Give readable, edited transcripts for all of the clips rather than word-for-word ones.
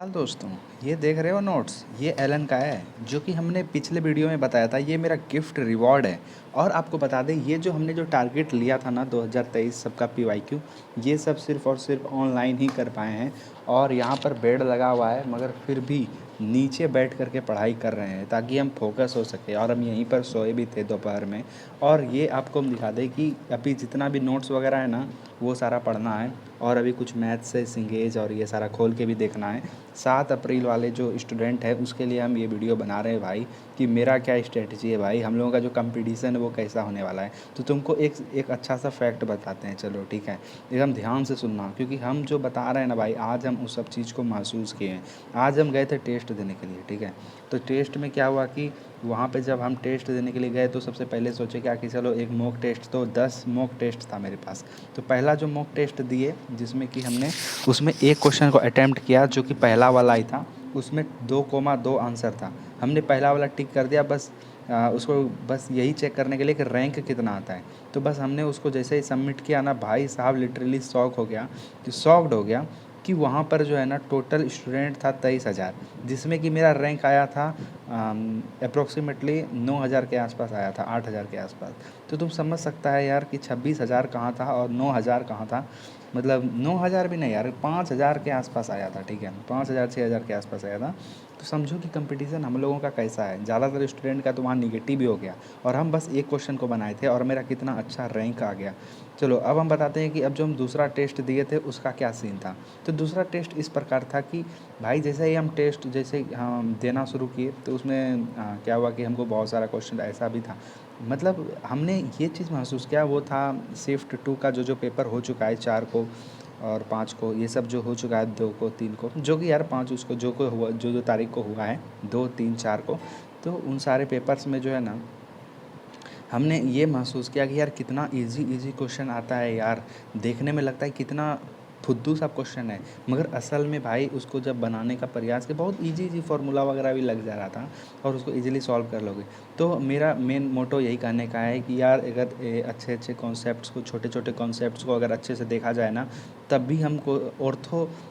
हाल दोस्तों, ये देख रहे हो नोट्स, ये एलन का है जो कि हमने पिछले वीडियो में बताया था। ये मेरा गिफ्ट रिवॉर्ड है। और आपको बता दें, ये जो हमने जो टारगेट लिया था ना 2023 सबका पीवाईक्यू, ये सब सिर्फ और सिर्फ ऑनलाइन ही कर पाए हैं। और यहाँ पर बेड लगा हुआ है, मगर फिर भी नीचे बैठ करके पढ़ाई कर रहे हैं ताकि हम फोकस हो सके। और हम यहीं पर सोए भी थे दोपहर में। और ये आपको हम दिखा दें कि अभी जितना भी नोट्स वगैरह है ना, वो सारा पढ़ना है। और अभी कुछ मैथ से सिंगेज और ये सारा खोल के भी देखना है। 7 अप्रैल वाले जो स्टूडेंट है उसके लिए हम ये वीडियो बना रहे हैं भाई, कि मेरा क्या स्ट्रेटजी है भाई, हम लोगों का जो कंपटीशन है वो कैसा होने वाला है। तो तुमको एक अच्छा सा फैक्ट बताते हैं, चलो ठीक है, एकदम ध्यान से सुनना, क्योंकि हम जो बता रहे हैं ना भाई, आज हम उस सब चीज़ को महसूस किए हैं। आज हम गए थे टेस्ट देने के लिए, ठीक है। तो टेस्ट में क्या हुआ कि वहाँ पे जब हम टेस्ट देने के लिए गए तो सबसे पहले सोचे क्या कि चलो एक मॉक टेस्ट, तो 10 मॉक टेस्ट था मेरे पास। तो पहला जो मॉक टेस्ट दिए, जिसमें कि हमने उसमें एक क्वेश्चन को अटैम्प्ट किया जो कि पहला वाला ही था। उसमें 2,2 आंसर था। हमने पहला वाला टिक कर दिया, बस उसको बस यही चेक करने के लिए कि रैंक कितना आता है। तो बस हमने उसको जैसे ही सबमिट किया ना, भाई साहब लिटरली शॉक हो गया, कि शॉक्ड हो गया कि वहाँ पर जो है ना टोटल स्टूडेंट था 23,000, जिसमें कि मेरा रैंक आया था अप्रोक्सीमेटली 9,000 के आसपास आया था, 8,000 के आसपास। तो तुम समझ सकता है यार कि 26,000 कहाँ था और 9,000 कहाँ था। मतलब 9,000 भी नहीं यार, 5,000 के आसपास आया था, ठीक है, 5,000 6,000 के आसपास आया था। तो समझो कि कंपटीशन हम लोगों का कैसा है। ज़्यादातर स्टूडेंट का तो वहाँ निगेटिव ही हो गया, और हम बस एक क्वेश्चन को बनाए थे और मेरा कितना अच्छा रैंक आ गया। चलो अब हम बताते हैं कि अब जो हम दूसरा टेस्ट दिए थे उसका क्या सीन था। तो दूसरा टेस्ट इस प्रकार था कि भाई जैसे ही हम टेस्ट जैसे हम देना शुरू किए, तो उसमें क्या हुआ कि हमको बहुत सारा क्वेश्चन ऐसा भी था, मतलब हमने ये चीज़ महसूस किया, वो था शिफ्ट 2 का जो पेपर हो चुका है, 4 को और 5 को, ये सब जो हो चुका है, 2 को 3 को, जो कि यार 5 उसको जो को हुआ, जो तारीख को हुआ है, 2 3 4 को। तो उन सारे पेपर्स में जो है ना, हमने ये महसूस किया कि यार कितना इजी क्वेश्चन आता है यार। देखने में लगता है कितना फुद्दू सा क्वेश्चन है, मगर असल में भाई उसको जब बनाने का प्रयास किया, बहुत इजी फार्मूला वगैरह भी लग जा रहा था, और उसको इजीली सॉल्व कर लोगे। तो मेरा मेन मोटो यही कहने का है कि यार अगर अच्छे कॉन्सेप्ट्स को, छोटे छोटे कॉन्सेप्ट्स को अगर अच्छे से देखा जाए ना, तब भी हमको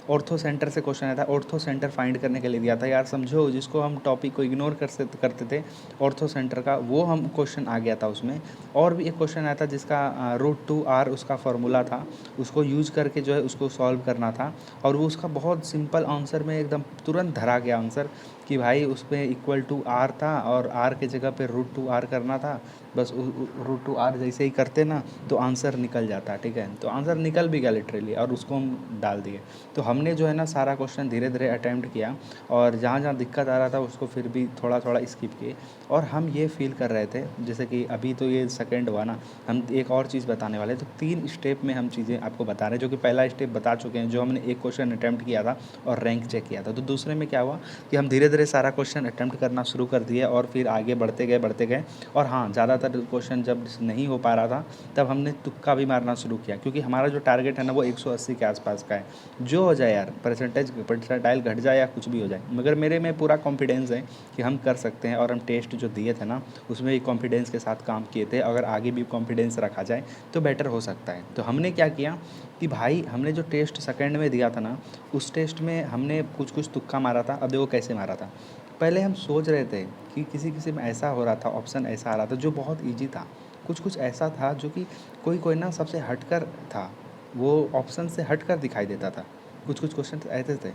ऑर्थो सेंटर से क्वेश्चन आया था। ऑर्थो सेंटर फाइंड करने के लिए दिया था यार, समझो, जिसको हम टॉपिक को इग्नोर करते थे, ऑर्थो सेंटर का वो हम क्वेश्चन आ गया था उसमें। और भी एक क्वेश्चन आया था जिसका √2r उसका फार्मूला था, उसको यूज करके जो है उसको सॉल्व करना था। और वो उसका बहुत सिंपल आंसर में एकदम तुरंत धरा गया आंसर, कि भाई उस पर इक्वल टू आर था और आर के जगह पे √2r करना था। बस √2r जैसे ही करते ना, तो आंसर निकल जाता, ठीक है। तो आंसर निकल भी गया लिटरली, और उसको हम डाल दिए। तो हमने जो है ना सारा क्वेश्चन धीरे धीरे अटैम्प्ट किया, और जहाँ जहाँ दिक्कत आ रहा था उसको फिर भी थोड़ा थोड़ा स्किप किए। और हम ये फील कर रहे थे, जैसे कि अभी तो ये सेकंड हुआ ना, हम एक और चीज़ बताने वाले। तो 3 स्टेप में हम चीज़ें आपको बता रहे हैं, जो कि पहला स्टेप बता चुके हैं, जो हमने एक क्वेश्चन अटैम्प्ट किया था और रैंक चेक किया था। तो दूसरे में क्या हुआ कि हम धीरे धीरे सारा क्वेश्चन अटैम्प्ट करना शुरू कर दिए, और फिर आगे बढ़ते गए। और हाँ, ज़्यादातर क्वेश्चन जब नहीं हो पा रहा था, तब हमने तुक्का भी मारना शुरू किया, क्योंकि हमारा जो टारगेट है ना वो 180 के आसपास का है। जो हो जाए यार, परसेंटाइल घट जाए या कुछ भी हो जाए, मगर मेरे में पूरा कॉन्फिडेंस है कि हम कर सकते हैं। और हम टेस्ट जो दिए थे ना, उसमें भी कॉन्फिडेंस के साथ काम किए थे। अगर आगे भी कॉन्फिडेंस रखा जाए तो बेटर हो सकता है। तो हमने क्या किया कि भाई हमने जो टेस्ट सेकंड में दिया था ना, उस टेस्ट में हमने कुछ तुक्का मारा था। अब देखो कैसे मारा था। पहले हम सोच रहे थे कि किसी किसी में ऐसा हो रहा था, ऑप्शन ऐसा आ रहा था जो बहुत ईजी था, कुछ ऐसा था जो कि कोई ना सबसे हटकर था, वो ऑप्शन से हटकर दिखाई देता था। कुछ क्वेश्चन ऐसे थे,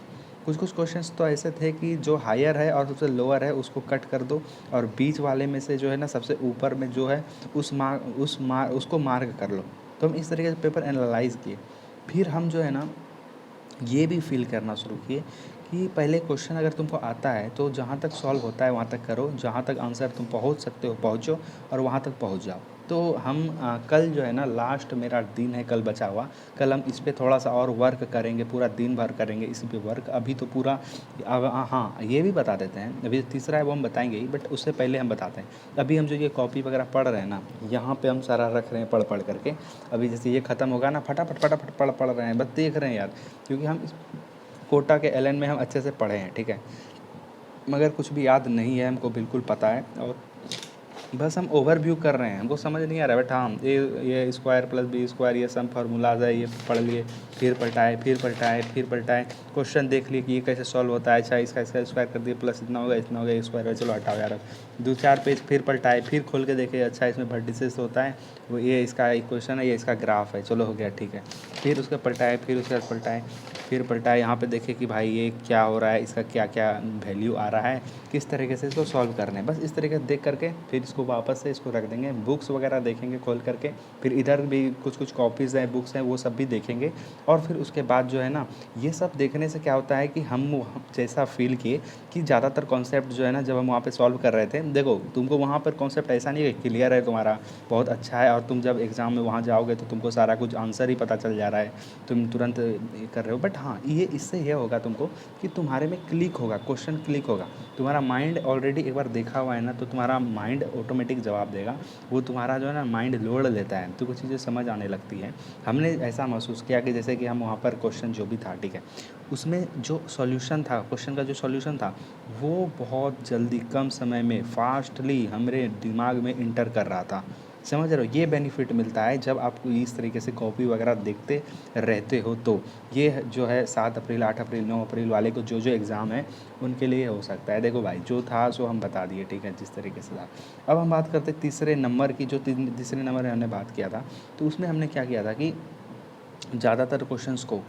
कुछ क्वेश्चंस तो ऐसे थे कि जो हायर है और सबसे लोअर है उसको कट कर दो, और बीच वाले में से जो है ना सबसे ऊपर में जो है उसको मार्क कर लो। तो हम इस तरीके से पेपर एनालाइज किए। फिर हम जो है ना ये भी फील करना शुरू किए कि पहले क्वेश्चन अगर तुमको आता है तो जहाँ तक सॉल्व होता है वहाँ तक करो, जहाँ तक आंसर तुम पहुँच सकते हो पहुँचो, और वहाँ तक पहुँच जाओ। तो हम कल जो है ना, लास्ट मेरा दिन है कल बचा हुआ, कल हम इस पे थोड़ा सा और वर्क करेंगे, पूरा दिन भर करेंगे इस पे वर्क। अभी तो पूरा अब हाँ, ये भी बता देते हैं, अभी तीसरा है वो हम बताएंगे ही, बट उससे पहले हम बताते हैं अभी हम जो ये कॉपी वगैरह पढ़ रहे हैं ना, यहाँ पे हम सारा रख रहे हैं पढ़ करके। अभी जैसे ये ख़त्म होगा ना, फटाफट फटाफट पढ़ रहे हैं, बस देख रहे हैं यार, क्योंकि हम इस कोटा के एलन में हम अच्छे से पढ़े हैं, ठीक है। मगर कुछ भी याद नहीं है हमको, बिल्कुल पता है। और बस हम ओवरव्यू कर रहे हैं, हमको समझ नहीं आ रहा है, बट हाँ ये स्क्वायर प्लस बी स्क्वायर ये सम फार्मूलाज है, ये पढ़ लिए, फिर पलटाए फिर पलटाए फिर पलटाए, क्वेश्चन देख लिए कि ये कैसे सॉल्व होता है, अच्छा इसका स्क्वायर कर दिए, प्लस इतना हो गया स्क्वायर, चलो हटाओ यार, 2-4 पेज फिर पलटाए, फिर खोल के देखे, अच्छा इसमें वर्टिसेस होता है, वो ये इसका इक्वेशन है, ये इसका ग्राफ है, चलो हो गया ठीक है, फिर उसके पलटाए, फिर उसके बाद पलटाए, फिर पलटाए, यहाँ पे देखे कि भाई ये क्या हो रहा है, इसका क्या क्या वैल्यू आ रहा है, किस तरीके से इसको सॉल्व करना है, बस इस तरीके से देख करके फिर इसको वापस से इसको रख देंगे, बुक्स वगैरह देखेंगे खोल करके, फिर इधर भी कुछ कॉपीज़ हैं, बुक्स हैं, वो सब भी देखेंगे, और फिर उसके बाद जो है ना, ये सब देखने से क्या होता है कि हम जैसा फील किए कि ज़्यादातर कॉन्सेप्ट जो है ना, जब हम वहाँ पे सॉल्व कर रहे थे, देखो तुमको वहाँ पर कॉन्सेप्ट ऐसा नहीं है क्लियर है तुम्हारा, बहुत अच्छा है, और तुम जब एग्ज़ाम में वहाँ जाओगे तो तुमको सारा कुछ आंसर ही पता चल जा रहा है, तुम तुरंत ये कर रहे हो, बट हाँ ये इससे ये होगा तुमको कि तुम्हारे में क्लिक होगा, क्वेश्चन क्लिक होगा, तुम्हारा माइंड ऑलरेडी एक बार देखा हुआ है ना, तो तुम्हारा माइंड ऑटोमेटिक जवाब देगा, वो तुम्हारा जो है ना माइंड लोड लेता है, तो कुछ चीज़ें समझ आने लगती हैं। हमने ऐसा महसूस किया कि जैसे कि हम वहाँ पर क्वेश्चन जो भी था ठीक है, उसमें जो सॉल्यूशन था, क्वेश्चन का जो सॉल्यूशन था, वो बहुत जल्दी कम समय में फास्टली हमारे दिमाग में इंटर कर रहा था, समझ रहे हो, ये बेनिफिट मिलता है जब आप इस तरीके से कॉपी वगैरह देखते रहते हो, तो ये जो है 7 अप्रैल 8 अप्रैल 9 अप्रैल वाले को जो एग्ज़ाम है उनके लिए हो सकता है। देखो भाई जो था सो हम बता दिए ठीक है, जिस तरीके से था। अब हम बात करते तीसरे नंबर की, जो तीसरे नंबर में हमने बात किया था, तो उसमें हमने क्या किया था कि ज़्यादातर क्वेश्चंस को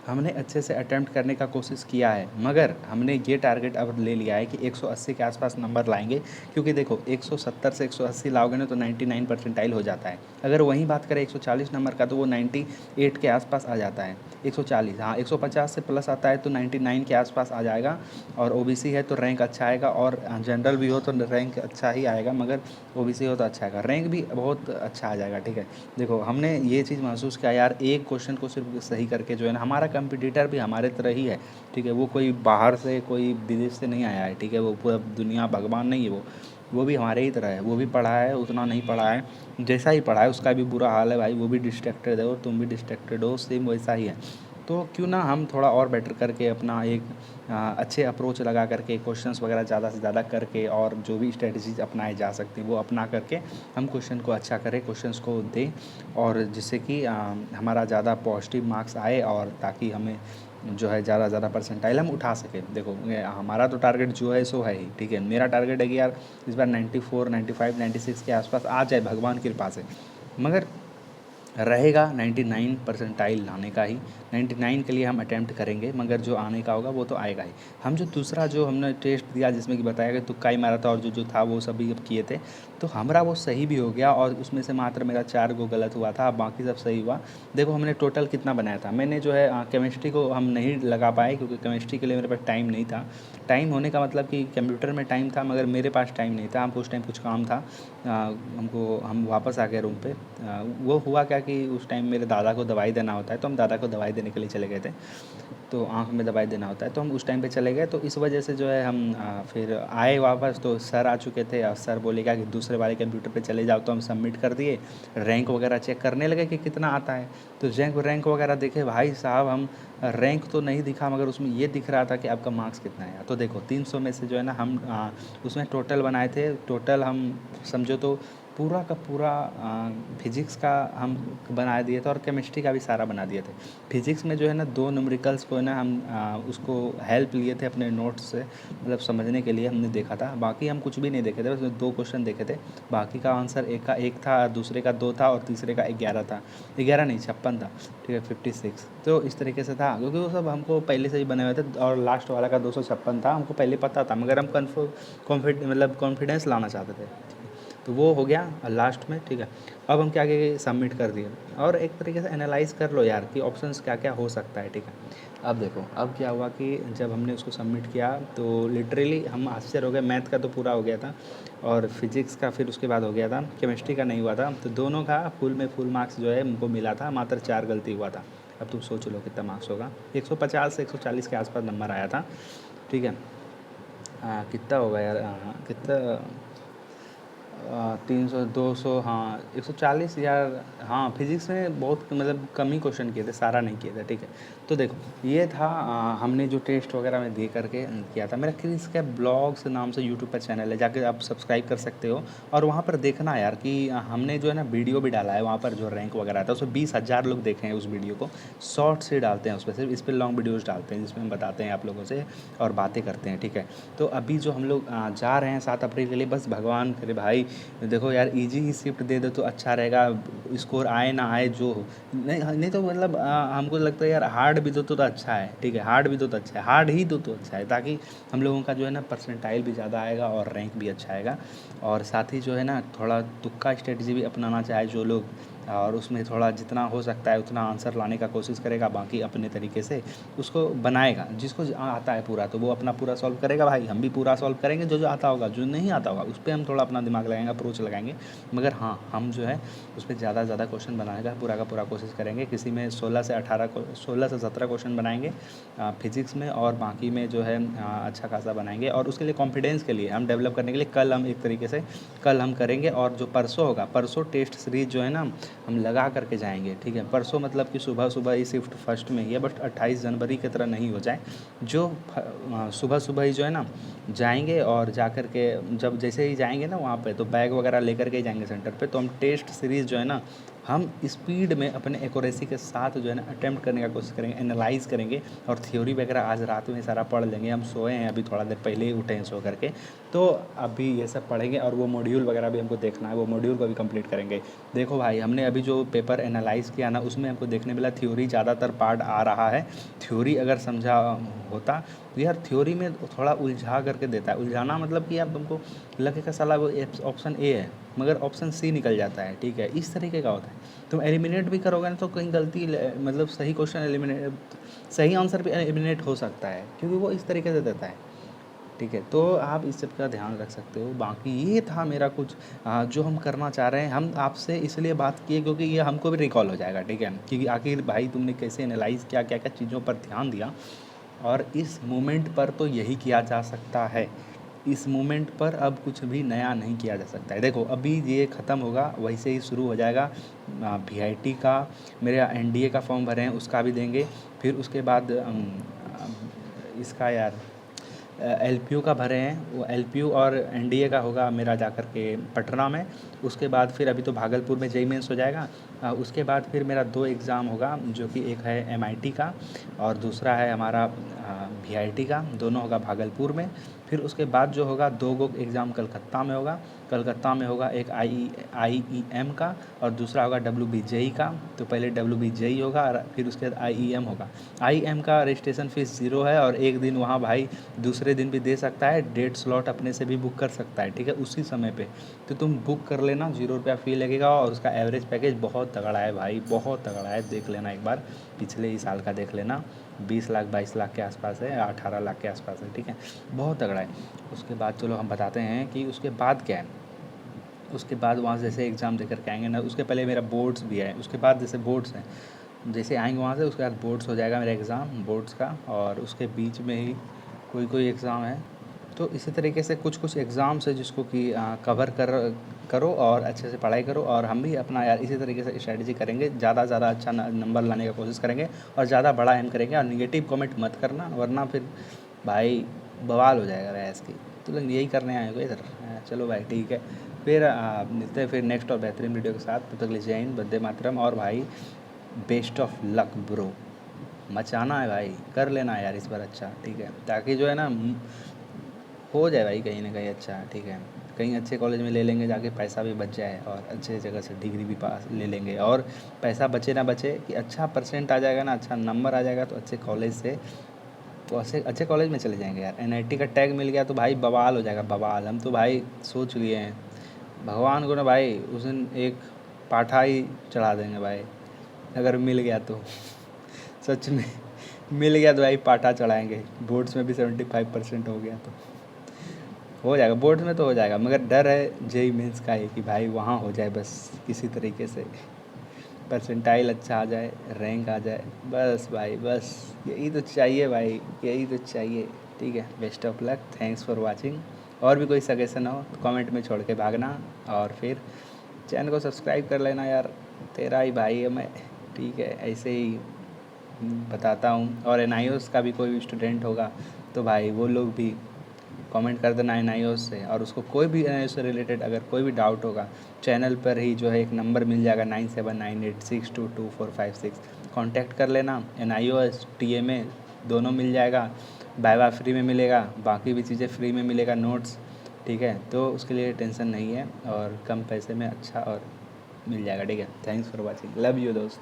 हमने अच्छे से अटेम्प्ट करने का कोशिश किया है, मगर हमने ये टारगेट अब ले लिया है कि 180 के आसपास नंबर लाएंगे, क्योंकि देखो 170 से 180 लाओगे ना तो 99 परसेंटाइल हो जाता है। अगर वहीं बात करें 140 नंबर का, तो वो 98 के आसपास आ जाता है। 140 हाँ 150 से प्लस आता है तो 99 के आसपास आ जाएगा, और ओबीसी है तो रैंक अच्छा आएगा, और जनरल भी हो तो रैंक अच्छा ही आएगा, मगर ओबीसी हो तो अच्छा आएगा, रैंक भी बहुत अच्छा आ जाएगा ठीक है। देखो हमने ये चीज़ महसूस किया यार, एक क्वेश्चन को सिर्फ सही करके जो है ना, हमारा कंपटीटर भी हमारे तरह ही है ठीक है, वो कोई बाहर से कोई विदेश से नहीं आया है ठीक है, वो पूरा दुनिया भगवान नहीं है, वो भी हमारे ही तरह है, वो भी पढ़ा है, उतना नहीं पढ़ा है, जैसा ही पढ़ा है उसका भी बुरा हाल है भाई, वो भी डिस्ट्रैक्टेड है और तुम भी डिस्ट्रैक्टेड हो, सेम वैसा ही है। तो क्यों ना हम थोड़ा और बेटर करके अपना एक अच्छे अप्रोच लगा करके क्वेश्चंस वगैरह ज़्यादा से ज़्यादा करके, और जो भी स्ट्रेटजीज अपनाए जा सकती हैं वो अपना करके हम क्वेश्चन को अच्छा करें, क्वेश्चंस को दें, और जिससे कि हमारा ज़्यादा पॉजिटिव मार्क्स आए, और ताकि हमें जो है ज़्यादा परसेंटाइल हम उठा सकें। देखो हमारा तो टारगेट जो है सो है ही ठीक है, मेरा टारगेट है कि यार इस बार 94 95 96 के आसपास आ जाए भगवान की कृपा से, मगर रहेगा 99 परसेंटाइल लाने का ही, 99 के लिए हम अटैम्प्ट करेंगे, मगर जो आने का होगा वो तो आएगा ही। हम जो दूसरा जो हमने टेस्ट दिया जिसमें कि बताया कि तुक्का ही मारा था, और जो था वो सभी अब किए थे, तो हमारा वो सही भी हो गया, और उसमें से मात्र मेरा 4 गो गलत हुआ था, बाकी सब सही हुआ। देखो हमने टोटल कितना बनाया था, मैंने जो है केमिस्ट्री को हम नहीं लगा पाए, क्योंकि केमिस्ट्री के लिए मेरे पास टाइम नहीं था। टाइम होने का मतलब कि कंप्यूटर में टाइम था, मगर मेरे पास टाइम नहीं था, हमको उस टाइम कुछ काम था, हम वापस आ गए रूम पे। वो हुआ क्या कि उस टाइम मेरे दादा को दवाई देना होता है, तो हम दादा को दवाई देने के लिए चले गए थे, तो आँख में दवाई देना होता है, तो हम उस टाइम पे चले गए, तो इस वजह से जो है हम फिर आए वापस, तो सर आ चुके थे, और सर बोले क्या कि दूसरे वाले कंप्यूटर पे चले जाओ, तो हम सबमिट कर दिए, रैंक वगैरह चेक करने लगे कि कितना आता है, तो रैंक वगैरह देखे भाई साहब, हम रैंक तो नहीं दिखा, मगर उसमें ये दिख रहा था कि आपका मार्क्स कितना है। तो देखो 300 में से जो है ना हम उसमें टोटल बनाए थे, टोटल हम समझो तो पूरा का पूरा फिजिक्स का हम बना दिए थे, और केमिस्ट्री का भी सारा बना दिए थे। फिजिक्स में जो है ना 2 न्यूमेरिकल्स को है ना हम उसको हेल्प लिए थे अपने नोट्स से, मतलब समझने के लिए हमने देखा था, बाकी हम कुछ भी नहीं देखे थे, बस 2 क्वेश्चन देखे थे, बाकी का आंसर एक का 1 था, दूसरे का 2 था, और तीसरे का 11 था, 11 नहीं 56 था ठीक है, 56। तो इस तरीके से था, क्योंकि वो सब हमको पहले से ही बने हुए थे, और लास्ट वाला का 256 था, हमको पहले पता था, मगर हम कॉन्फिडेंस लाना चाहते थे, तो वो हो गया लास्ट में ठीक है। अब हम क्या किए, सबमिट कर दिए, और एक तरीके से एनालाइज़ कर लो यार कि ऑप्शंस क्या क्या हो सकता है ठीक है। अब देखो अब क्या हुआ कि जब हमने उसको सबमिट किया तो लिटरली हम आश्चर्य हो गए, मैथ का तो पूरा हो गया था, और फिजिक्स का फिर उसके बाद हो गया था, केमिस्ट्री का नहीं हुआ था, तो दोनों का फुल मार्क्स जो है हमको मिला था, मात्र 4 गलती हुआ था। अब तुम सोच लो कितना मार्क्स होगा, 150 से 140 के आसपास नंबर आया था ठीक है। कितना होगा यार, कितना 300 200 हाँ 140 यार। हाँ फिजिक्स में बहुत मतलब कम ही क्वेश्चन किए थे, सारा नहीं किए थे, ठीक है। तो देखो ये था हमने जो टेस्ट वगैरह में दे करके किया था। मेरा क्रिस कैप ब्लॉग्स नाम से यूट्यूब पर चैनल है, जाके आप सब्सक्राइब कर सकते हो। और वहाँ पर देखना यार कि हमने जो है ना वीडियो भी डाला है वहाँ पर, जो रैंक वगैरह आता है उसमें 20,000 लोग देखे हैं उस वीडियो को। शॉर्ट से डालते हैं उस पर, सिर्फ इस पर लॉन्ग वीडियोज़ डालते हैं जिसमें हम बताते हैं आप लोगों से और बातें करते हैं, ठीक है। तो अभी जो हम लोग जा रहे हैं 7 अप्रैल के लिए, बस भगवान करे भाई, देखो यार इजी ही शिफ्ट दे दे तो अच्छा रहेगा। स्कोर आए ना आए जो हो, नहीं नहीं तो मतलब हमको लगता है यार हार्ड भी दो तो अच्छा है, ठीक है। हार्ड भी दो तो अच्छा है, हार्ड ही दो तो अच्छा है, ताकि हम लोगों का जो है ना परसेंटाइल भी ज़्यादा आएगा और रैंक भी अच्छा आएगा। और साथ ही जो है ना थोड़ा तुक्का स्ट्रेटजी भी अपनाना चाहे जो लोग, और उसमें थोड़ा जितना हो सकता है उतना आंसर लाने का कोशिश करेगा, बाकी अपने तरीके से उसको बनाएगा। जिसको आता है पूरा तो वो अपना पूरा सॉल्व करेगा भाई, हम भी पूरा सॉल्व करेंगे जो जो आता होगा। जो नहीं आता होगा उस पर हम थोड़ा अपना दिमाग लगाएंगे, अप्रोच लगाएंगे। मगर हाँ हम जो है उस पर ज़्यादा से ज़्यादा क्वेश्चन बनाने का पूरा का पूरा कोशिश करेंगे। किसी में 16 से 17 क्वेश्चन बनाएंगे फिजिक्स में, और बाकी में जो है अच्छा खासा बनाएंगे। और उसके लिए कॉन्फिडेंस के लिए हम डेवलप करने के लिए कल हम एक तरीके से कल हम करेंगे। और जो परसों होगा, परसों टेस्ट सीरीज़ जो है ना हम लगा करके जाएंगे, ठीक है। परसों मतलब कि सुबह सुबह ही शिफ्ट फर्स्ट में ही है, बट 28 जनवरी की तरह नहीं हो जाए। जो सुबह सुबह ही जो है ना जाएंगे, और जा कर के जब जैसे ही जाएंगे ना वहाँ पे, तो बैग वगैरह लेकर के ही जाएंगे सेंटर पे। तो हम टेस्ट सीरीज़ जो है ना हम स्पीड में अपने एक्यूरेसी के साथ जो है ना अटेम्प्ट करने का कोशिश करेंगे, एनालाइज़ करेंगे। और थ्योरी वगैरह आज रात में सारा पढ़ लेंगे। हम सोए हैं अभी, थोड़ा देर पहले ही उठे हैं सो करके, तो अभी ये सब पढ़ेंगे। और वो मॉड्यूल वगैरह भी हमको देखना है, वो मॉड्यूल को भी कंप्लीट करेंगे। देखो भाई हमने अभी जो पेपर एनालाइज़ किया ना, उसमें हमको देखने मिला थ्योरी ज़्यादातर पार्ट आ रहा है। थ्योरी अगर समझा होता तो यार थ्योरी में थोड़ा उलझा करके देता है। उलझाना मतलब कि अब तुमको लगेगा साला वो ऑप्शन ए है मगर ऑप्शन सी निकल जाता है, ठीक है। इस तरीके का होता है। तुम एलिमिनेट भी करोगे ना तो कहीं गलती मतलब सही क्वेश्चन एलिमिनेट, सही आंसर भी एलिमिनेट हो सकता है, क्योंकि वो इस तरीके से देता है, ठीक है। तो आप इस सब का ध्यान रख सकते हो। बाकी ये था मेरा कुछ जो हम करना चाह रहे हैं। हम आपसे इसलिए बात किए क्योंकि ये हमको भी रिकॉल हो जाएगा, ठीक है। क्योंकि आखिर भाई तुमने कैसे एनालाइज़ किया, क्या क्या चीज़ों पर ध्यान दिया, और इस मोमेंट पर तो यही किया जा सकता है। इस मोमेंट पर अब कुछ भी नया नहीं किया जा सकता है। देखो अभी ये ख़त्म होगा, वैसे ही शुरू हो जाएगा वीआईटी का। मेरे एनडीए का फॉर्म भरे हैं उसका भी देंगे। फिर उसके बाद इसका यार एलपीयू का भरे हैं, वो एलपीयू और एनडीए का होगा मेरा जा कर के पटना में। उसके बाद फिर अभी तो भागलपुर में जेईई मेंस हो जाएगा। उसके बाद फिर मेरा 2 एग्ज़ाम होगा, जो कि एक है एमआईटी का और दूसरा है हमारा वीआईटी का, दोनों होगा भागलपुर में। फिर उसके बाद जो होगा 2 गो एग्ज़ाम कलकत्ता में होगा। कलकत्ता में होगा एक आईईएम का और दूसरा होगा डब्ल्यूबीजेई का। तो पहले डब्ल्यूबीजेई होगा और फिर उसके बाद आईईएम होगा। आईईएम का रजिस्ट्रेशन फ़ीस 0 है, और एक दिन वहाँ भाई दूसरे दिन भी दे सकता है, डेट स्लॉट अपने से भी बुक कर सकता है, ठीक है, उसी समय पे। तो तुम बुक कर लेना, 0 रुपया फ़ी लगेगा। और उसका एवरेज पैकेज बहुत तगड़ा है भाई, बहुत तगड़ा है। देख लेना एक बार, पिछले ही साल का देख लेना। 20 लाख 22 लाख के आसपास है, 18 लाख के आसपास है, ठीक है, बहुत तगड़ा है। उसके बाद चलो हम बताते हैं कि उसके बाद क्या है। उसके बाद वहाँ से जैसे एग्ज़ाम दे कर के आएंगे ना, उसके पहले मेरा बोर्ड्स भी है। उसके बाद जैसे बोर्ड्स हैं, जैसे आएंगे वहाँ से उसके बाद बोर्ड्स हो जाएगा मेरा एग्ज़ाम बोर्ड्स का, और उसके बीच में ही कोई कोई एग्ज़ाम है। तो इसी तरीके से कुछ कुछ एग्ज़ाम्स है जिसको कि कवर करो और अच्छे से पढ़ाई करो। और हम भी अपना यार इसी तरीके से स्ट्रैटेजी करेंगे, ज़्यादा से ज़्यादा अच्छा नंबर लाने का कोशिश करेंगे और ज़्यादा बड़ा एम करेंगे। और निगेटिव कमेंट मत करना, वरना फिर भाई बवाल हो जाएगा रैस की। तो लोग यही करने आए हो इधर। चलो भाई ठीक है, फिर मिलते हैं फिर नेक्स्ट और बेहतरीन वीडियो के साथ। तब तक के लिए जय हिंद, वंदे मातरम। और भाई बेस्ट ऑफ लक ब्रो, मचाना है भाई, कर लेना यार इस बार अच्छा, ठीक है, ताकि जो है ना हो जाए भाई कहीं ना कहीं अच्छा, ठीक है। कहीं अच्छे कॉलेज में ले लेंगे जाके, पैसा भी बच जाए और अच्छे जगह से डिग्री भी पास ले लेंगे। और पैसा बचे ना बचे कि अच्छा परसेंट आ जाएगा ना, अच्छा नंबर आ जाएगा, तो अच्छे कॉलेज से तो अच्छे अच्छे कॉलेज में चले जाएंगे यार। एनआईटी का टैग मिल गया तो भाई बवाल हो जाएगा, बवाल। हम तो भाई सोच लिए हैं, भगवान को ना भाई उस दिन एक पाठा ही चढ़ा देंगे भाई, अगर मिल गया तो। सच में मिल गया तो भाई पाठा चढ़ाएंगे। बोर्ड्स में भी 75% हो गया तो हो जाएगा, बोर्ड्स में तो हो जाएगा। मगर डर है जेई मेंस का ही कि भाई वहाँ हो जाए बस, किसी तरीके से परसेंटाइल अच्छा आ जाए, रैंक आ जाए, बस भाई बस यही तो चाहिए भाई, यही तो चाहिए, ठीक है। Best of luck, thanks for watching, और भी कोई सजेशन हो तो कमेंट में छोड़ के भागना, और फिर चैनल को सब्सक्राइब कर लेना यार, तेरा ही भाई है मैं, ठीक है, ऐसे ही बताता हूँ। और एन का भी कोई भी स्टूडेंट होगा तो भाई वो लोग भी कमेंट कर देना एन से, और उसको कोई भी एन से रिलेटेड अगर कोई भी डाउट होगा, चैनल पर ही जो है एक नंबर मिल जाएगा 9798622456, कांटेक्ट कर लेना। एन TMA दोनों मिल जाएगा, वाइवा फ्री में मिलेगा, बाकी भी चीज़ें फ्री में मिलेगा, नोट्स, ठीक है, तो उसके लिए टेंशन नहीं है, और कम पैसे में अच्छा और मिल जाएगा, ठीक है। Thanks for watching, love you दोस्त।